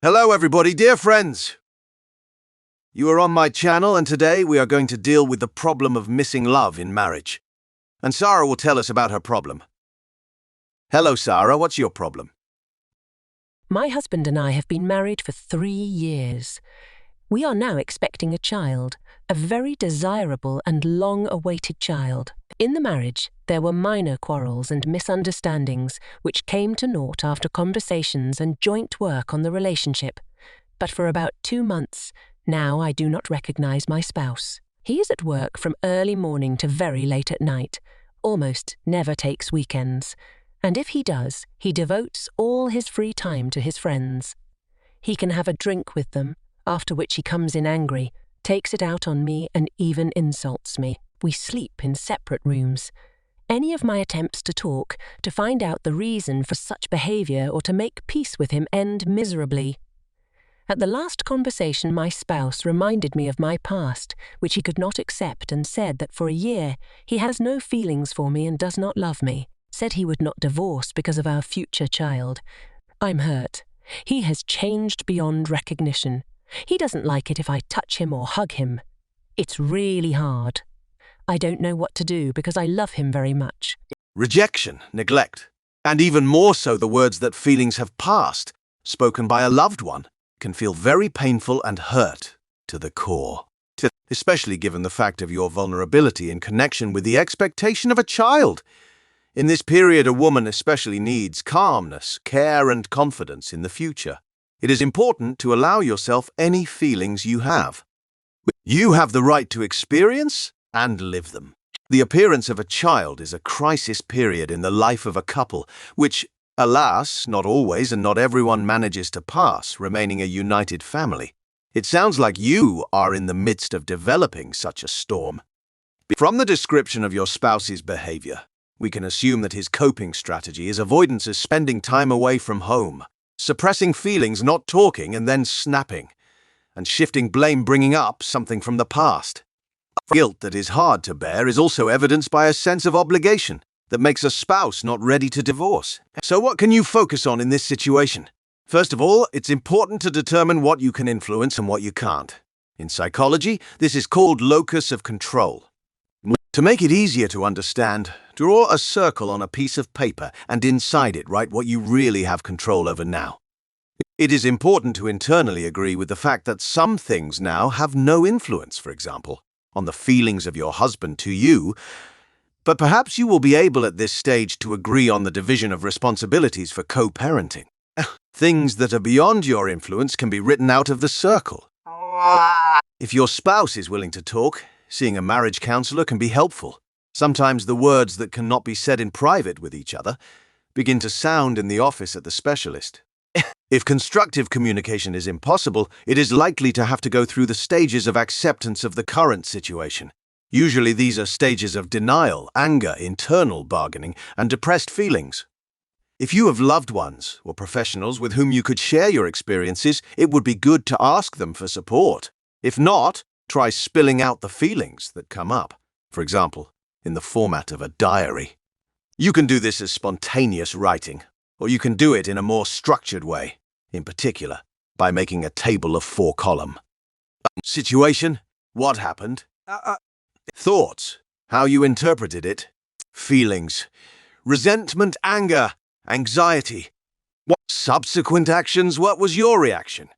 Hello everybody, dear friends! You are on my channel and today we are going to deal with the problem of missing love in marriage. And Sarah will tell us about her problem. Hello Sarah, what's your problem? My husband and I have been married for 3 years. We are now expecting a child, a very desirable and long-awaited child. In the marriage, there were minor quarrels and misunderstandings which came to naught after conversations and joint work on the relationship. But for about 2 months, now I do not recognize my spouse. He is at work from early morning to very late at night, almost never takes weekends. And if he does, he devotes all his free time to his friends. He can have a drink with them, after which he comes in angry, takes it out on me and even insults me. We sleep in separate rooms. Any of my attempts to talk, to find out the reason for such behavior or to make peace with him end miserably. At the last conversation, my spouse reminded me of my past, which he could not accept, and said that for a year he has no feelings for me and does not love me. Said he would not divorce because of our future child. I'm hurt. He has changed beyond recognition. He doesn't like it if I touch him or hug him. It's really hard. I don't know what to do because I love him very much. Rejection, neglect, and even more so the words that feelings have passed, spoken by a loved one, can feel very painful and hurt to the core. Especially given the fact of your vulnerability in connection with the expectation of a child. In this period, a woman especially needs calmness, care, and confidence in the future. It is important to allow yourself any feelings you have. You have the right to experience and live them. The appearance of a child is a crisis period in the life of a couple, which, alas, not always and not everyone manages to pass, remaining a united family. It sounds like you are in the midst of developing such a storm. From the description of your spouse's behavior, we can assume that his coping strategy is avoidance of spending time away from home, suppressing feelings, not talking, and then snapping, and shifting blame, bringing up something from the past. Guilt that is hard to bear is also evidenced by a sense of obligation that makes a spouse not ready to divorce. So what can you focus on in this situation? First of all, it's important to determine what you can influence and what you can't. In psychology, this is called locus of control. To make it easier to understand, draw a circle on a piece of paper and inside it write what you really have control over now. It is important to internally agree with the fact that some things now have no influence, for example, on the feelings of your husband to you, but perhaps you will be able at this stage to agree on the division of responsibilities for co-parenting. Things that are beyond your influence can be written out of the circle. If your spouse is willing to talk, seeing a marriage counselor can be helpful. Sometimes the words that cannot be said in private with each other begin to sound in the office at the specialist. If constructive communication is impossible, it is likely to have to go through the stages of acceptance of the current situation. Usually these are stages of denial, anger, internal bargaining, and depressed feelings. If you have loved ones or professionals with whom you could share your experiences, it would be good to ask them for support. If not, try spilling out the feelings that come up, for example, in the format of a diary. You can do this as spontaneous writing, or you can do it in a more structured way, in particular, by making a table of 4 columns. Situation, what happened? Thoughts, how you interpreted it. Feelings, resentment, anger, anxiety. Subsequent actions, what was your reaction?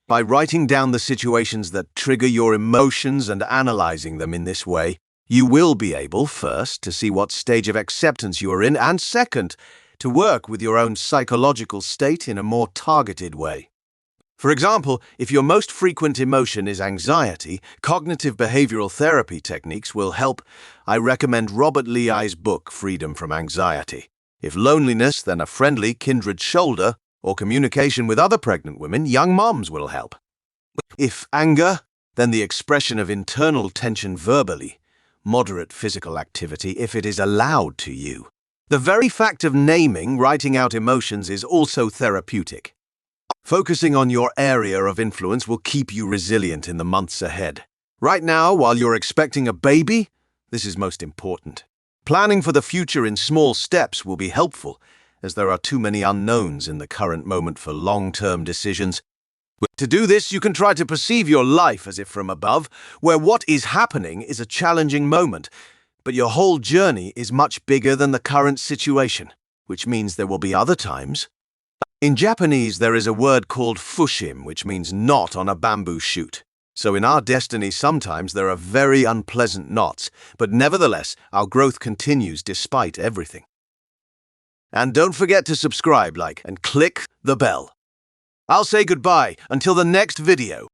By writing down the situations that trigger your emotions and analyzing them in this way, you will be able, first, to see what stage of acceptance you are in, and second, to work with your own psychological state in a more targeted way. For example, if your most frequent emotion is anxiety, cognitive behavioral therapy techniques will help. I recommend Robert Leahy's book, Freedom from Anxiety. If loneliness, then a friendly, kindred shoulder, or communication with other pregnant women, young moms will help. If anger, then the expression of internal tension verbally, moderate physical activity if it is allowed to you. The very fact of naming, writing out emotions is also therapeutic. Focusing on your area of influence will keep you resilient in the months ahead. Right now, while you're expecting a baby, this is most important. Planning for the future in small steps will be helpful, as there are too many unknowns in the current moment for long-term decisions. To do this, you can try to perceive your life as if from above, where what is happening is a challenging moment, but your whole journey is much bigger than the current situation, which means there will be other times. In Japanese, there is a word called fushim, which means knot on a bamboo shoot. So in our destiny, sometimes there are very unpleasant knots, but nevertheless, our growth continues despite everything. And don't forget to subscribe, like, and click the bell. I'll say goodbye until the next video.